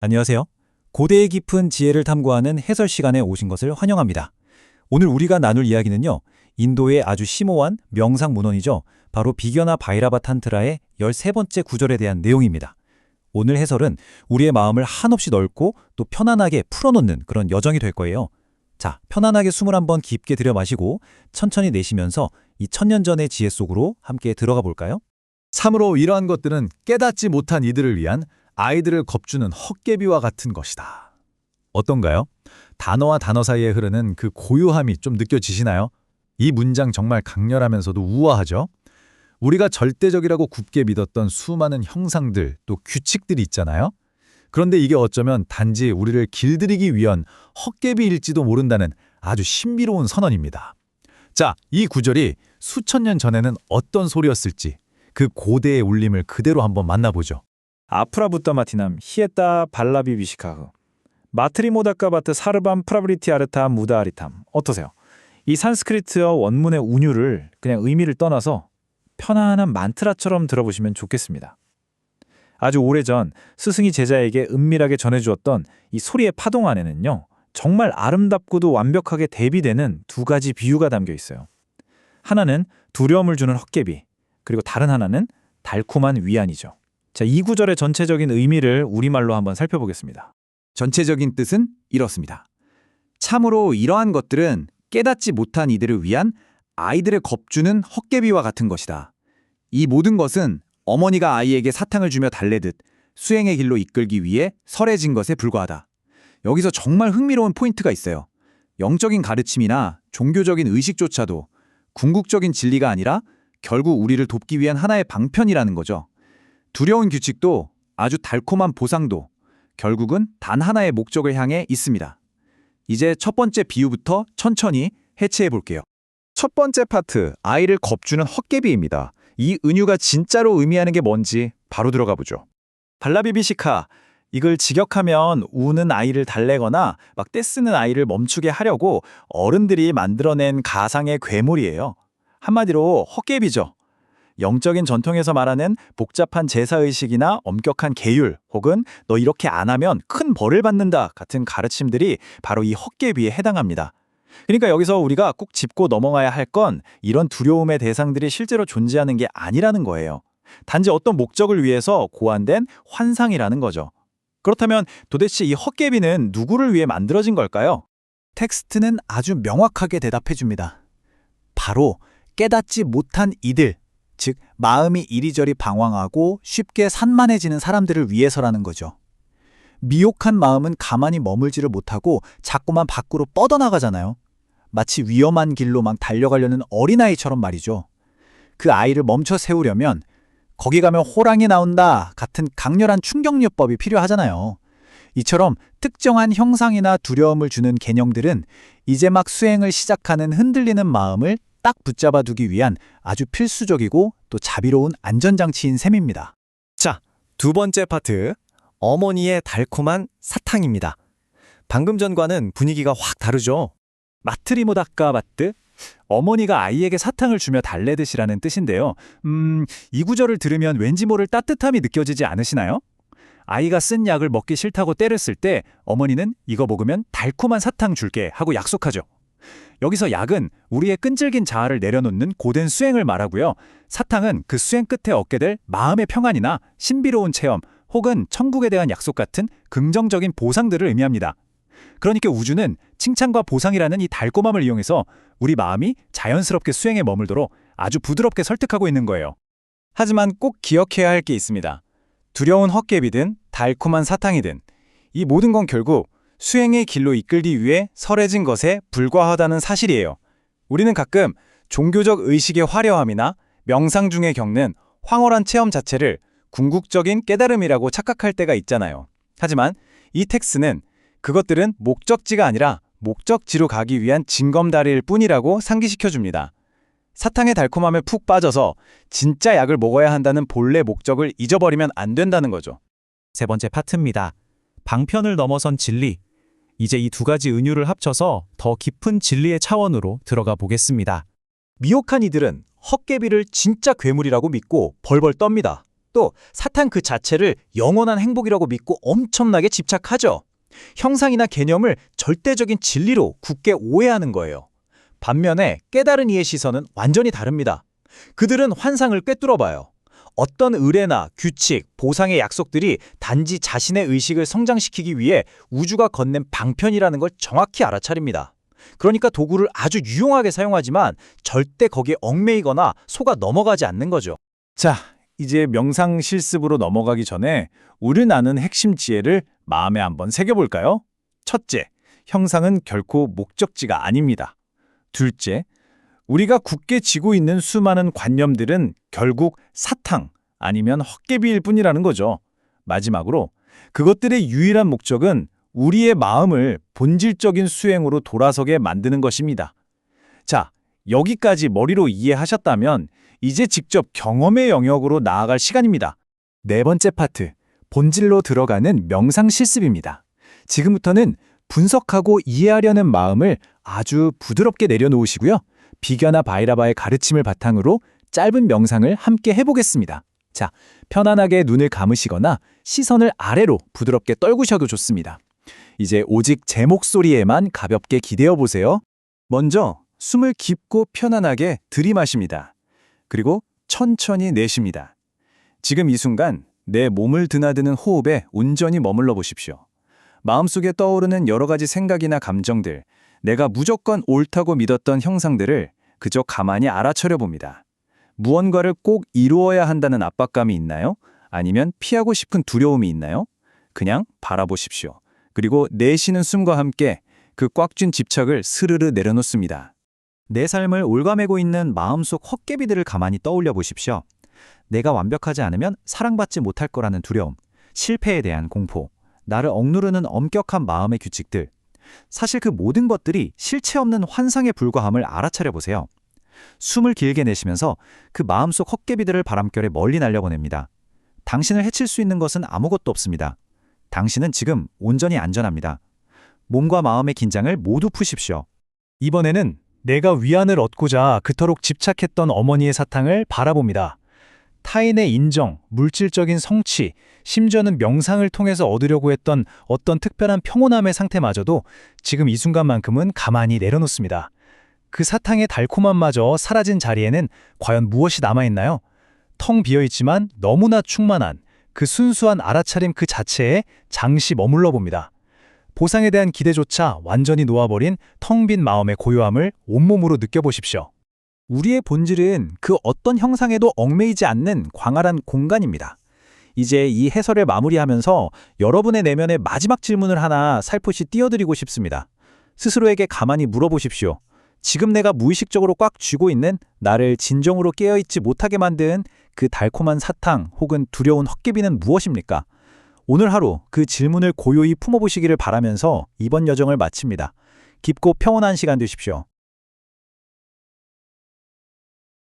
안녕하세요. 고대의 깊은 지혜를 탐구하는 해설 시간에 오신 것을 환영합니다. 오늘 우리가 나눌 이야기는요, 인도의 아주 심오한 명상 문헌이죠. 바로 비견아 바이라바탄트라의 13번째 구절에 대한 내용입니다. 오늘 해설은 우리의 마음을 한없이 넓고 또 편안하게 풀어놓는 그런 여정이 될 거예요. 자, 편안하게 숨을 한번 깊게 들여 마시고 천천히 내쉬면서 이 천년 전의 지혜 속으로 함께 들어가 볼까요? 참으로 이러한 것들은 깨닫지 못한 이들을 위한 아이들을 겁주는 헛개비와 같은 것이다. 어떤가요? 단어와 단어 사이에 흐르는 그 고요함이 좀 느껴지시나요? 이 문장 정말 강렬하면서도 우아하죠? 우리가 절대적이라고 굳게 믿었던 수많은 형상들 또 규칙들이 있잖아요? 그런데 이게 어쩌면 단지 우리를 길들이기 위한 헛개비일지도 모른다는 아주 신비로운 선언입니다. 자, 이 구절이 수천 년 전에는 어떤 소리였을지 그 고대의 울림을 그대로 한번 만나보죠. 아프라부타마티남 히에따 발라비 비시카흐 마트리모다카바트 사르밤 프라브리티 아르타 무다아리탐. 어떠세요? 이 산스크리트어 원문의 운율을 그냥 의미를 떠나서 편안한 만트라처럼 들어보시면 좋겠습니다. 아주 오래전 스승이 제자에게 은밀하게 전해주었던 이 소리의 파동 안에는요, 정말 아름답고도 완벽하게 대비되는 두 가지 비유가 담겨 있어요. 하나는 두려움을 주는 헛개비, 그리고 다른 하나는 달콤한 위안이죠. 자, 이 구절의 전체적인 의미를 우리말로 한번 살펴보겠습니다. 전체적인 뜻은 이렇습니다. 참으로 이러한 것들은 깨닫지 못한 이들을 위한 아이들의 겁주는 헛개비와 같은 것이다. 이 모든 것은 어머니가 아이에게 사탕을 주며 달래듯 수행의 길로 이끌기 위해 설해진 것에 불과하다. 여기서 정말 흥미로운 포인트가 있어요. 영적인 가르침이나 종교적인 의식조차도 궁극적인 진리가 아니라 결국 우리를 돕기 위한 하나의 방편이라는 거죠. 두려운 규칙도 아주 달콤한 보상도 결국은 단 하나의 목적을 향해 있습니다. 이제 첫 번째 비유부터 천천히 해체해 볼게요. 첫 번째 파트, 아이를 겁주는 헛개비입니다. 이 은유가 진짜로 의미하는 게 뭔지 바로 들어가 보죠. 발라비비시카, 이걸 직역하면 우는 아이를 달래거나 막 떼쓰는 아이를 멈추게 하려고 어른들이 만들어낸 가상의 괴물이에요. 한마디로 헛개비죠. 영적인 전통에서 말하는 복잡한 제사의식이나 엄격한 계율 혹은 너 이렇게 안 하면 큰 벌을 받는다 같은 가르침들이 바로 이 헛개비에 해당합니다. 그러니까 여기서 우리가 꼭 짚고 넘어가야 할 건 이런 두려움의 대상들이 실제로 존재하는 게 아니라는 거예요. 단지 어떤 목적을 위해서 고안된 환상이라는 거죠. 그렇다면 도대체 이 헛개비는 누구를 위해 만들어진 걸까요? 텍스트는 아주 명확하게 대답해 줍니다. 바로 깨닫지 못한 이들, 즉 마음이 이리저리 방황하고 쉽게 산만해지는 사람들을 위해서라는 거죠. 미혹한 마음은 가만히 머물지를 못하고 자꾸만 밖으로 뻗어나가잖아요. 마치 위험한 길로 막 달려가려는 어린아이처럼 말이죠. 그 아이를 멈춰 세우려면 거기 가면 호랑이 나온다 같은 강렬한 충격요법이 필요하잖아요. 이처럼 특정한 형상이나 두려움을 주는 개념들은 이제 막 수행을 시작하는 흔들리는 마음을 딱 붙잡아 두기 위한 아주 필수적이고 또 자비로운 안전장치인 셈입니다. 자, 두 번째 파트, 어머니의 달콤한 사탕입니다. 방금 전과는 분위기가 확 다르죠? 마트리모다카바트, 어머니가 아이에게 사탕을 주며 달래듯이라는 뜻인데요. 이 구절을 들으면 왠지 모를 따뜻함이 느껴지지 않으시나요? 아이가 쓴 약을 먹기 싫다고 때를 쓸 때 어머니는 이거 먹으면 달콤한 사탕 줄게 하고 약속하죠. 여기서 약은 우리의 끈질긴 자아를 내려놓는 고된 수행을 말하고요. 사탕은 그 수행 끝에 얻게 될 마음의 평안이나 신비로운 체험 혹은 천국에 대한 약속 같은 긍정적인 보상들을 의미합니다. 그러니까 우주는 칭찬과 보상이라는 이 달콤함을 이용해서 우리 마음이 자연스럽게 수행에 머물도록 아주 부드럽게 설득하고 있는 거예요. 하지만 꼭 기억해야 할 게 있습니다. 두려운 헛개비든 달콤한 사탕이든 이 모든 건 결국 수행의 길로 이끌기 위해 설해진 것에 불과하다는 사실이에요. 우리는 가끔 종교적 의식의 화려함이나 명상 중에 겪는 황홀한 체험 자체를 궁극적인 깨달음이라고 착각할 때가 있잖아요. 하지만 이 텍스트는 그것들은 목적지가 아니라 목적지로 가기 위한 징검다리일 뿐이라고 상기시켜줍니다. 사탕의 달콤함에 푹 빠져서 진짜 약을 먹어야 한다는 본래 목적을 잊어버리면 안 된다는 거죠. 세 번째 파트입니다. 방편을 넘어선 진리. 이제 이 두 가지 은유를 합쳐서 더 깊은 진리의 차원으로 들어가 보겠습니다. 미혹한 이들은 헛개비를 진짜 괴물이라고 믿고 벌벌 떱니다. 또 사탕 그 자체를 영원한 행복이라고 믿고 엄청나게 집착하죠. 형상이나 개념을 절대적인 진리로 굳게 오해하는 거예요. 반면에 깨달은 이의 시선은 완전히 다릅니다. 그들은 환상을 꿰뚫어봐요. 어떤 의례나 규칙, 보상의 약속들이 단지 자신의 의식을 성장시키기 위해 우주가 건넨 방편이라는 걸 정확히 알아차립니다. 그러니까 도구를 아주 유용하게 사용하지만 절대 거기에 얽매이거나 속아 넘어가지 않는 거죠. 자, 이제 명상 실습으로 넘어가기 전에 우리는 아는 핵심 지혜를 마음에 한번 새겨볼까요? 첫째, 형상은 결코 목적지가 아닙니다. 둘째, 우리가 굳게 쥐고 있는 수많은 관념들은 결국 사탕 아니면 헛개비일 뿐이라는 거죠. 마지막으로 그것들의 유일한 목적은 우리의 마음을 본질적인 수행으로 돌아서게 만드는 것입니다. 자, 여기까지 머리로 이해하셨다면 이제 직접 경험의 영역으로 나아갈 시간입니다. 네 번째 파트, 본질로 들어가는 명상 실습입니다. 지금부터는 분석하고 이해하려는 마음을 아주 부드럽게 내려놓으시고요. 비견아 바이라바의 가르침을 바탕으로 짧은 명상을 함께 해보겠습니다. 자, 편안하게 눈을 감으시거나 시선을 아래로 부드럽게 떨구셔도 좋습니다. 이제 오직 제 목소리에만 가볍게 기대어 보세요. 먼저 숨을 깊고 편안하게 들이마십니다. 그리고 천천히 내쉽니다. 지금 이 순간 내 몸을 드나드는 호흡에 온전히 머물러 보십시오. 마음속에 떠오르는 여러 가지 생각이나 감정들, 내가 무조건 옳다고 믿었던 형상들을 그저 가만히 알아차려 봅니다. 무언가를 꼭 이루어야 한다는 압박감이 있나요? 아니면 피하고 싶은 두려움이 있나요? 그냥 바라보십시오. 그리고 내쉬는 숨과 함께 그 꽉 쥔 집착을 스르르 내려놓습니다. 내 삶을 올가매고 있는 마음속 헛개비들을 가만히 떠올려 보십시오. 내가 완벽하지 않으면 사랑받지 못할 거라는 두려움, 실패에 대한 공포, 나를 억누르는 엄격한 마음의 규칙들. 사실 그 모든 것들이 실체 없는 환상에 불과함을 알아차려 보세요. 숨을 길게 내쉬면서 그 마음속 헛개비들을 바람결에 멀리 날려보냅니다. 당신을 해칠 수 있는 것은 아무것도 없습니다. 당신은 지금 온전히 안전합니다. 몸과 마음의 긴장을 모두 푸십시오. 이번에는 내가 위안을 얻고자 그토록 집착했던 어머니의 사탕을 바라봅니다. 타인의 인정, 물질적인 성취, 심지어는 명상을 통해서 얻으려고 했던 어떤 특별한 평온함의 상태마저도 지금 이 순간만큼은 가만히 내려놓습니다. 그 사탕의 달콤함마저 사라진 자리에는 과연 무엇이 남아있나요? 텅 비어있지만 너무나 충만한 그 순수한 알아차림 그 자체에 잠시 머물러 봅니다. 보상에 대한 기대조차 완전히 놓아버린 텅 빈 마음의 고요함을 온몸으로 느껴보십시오. 우리의 본질은 그 어떤 형상에도 얽매이지 않는 광활한 공간입니다. 이제 이 해설을 마무리하면서 여러분의 내면의 마지막 질문을 하나 살포시 띄워드리고 싶습니다. 스스로에게 가만히 물어보십시오. 지금 내가 무의식적으로 꽉 쥐고 있는 나를 진정으로 깨어있지 못하게 만든 그 달콤한 사탕 혹은 두려운 헛개비는 무엇입니까? 오늘 하루 그 질문을 고요히 품어보시기를 바라면서 이번 여정을 마칩니다. 깊고 평온한 시간 되십시오.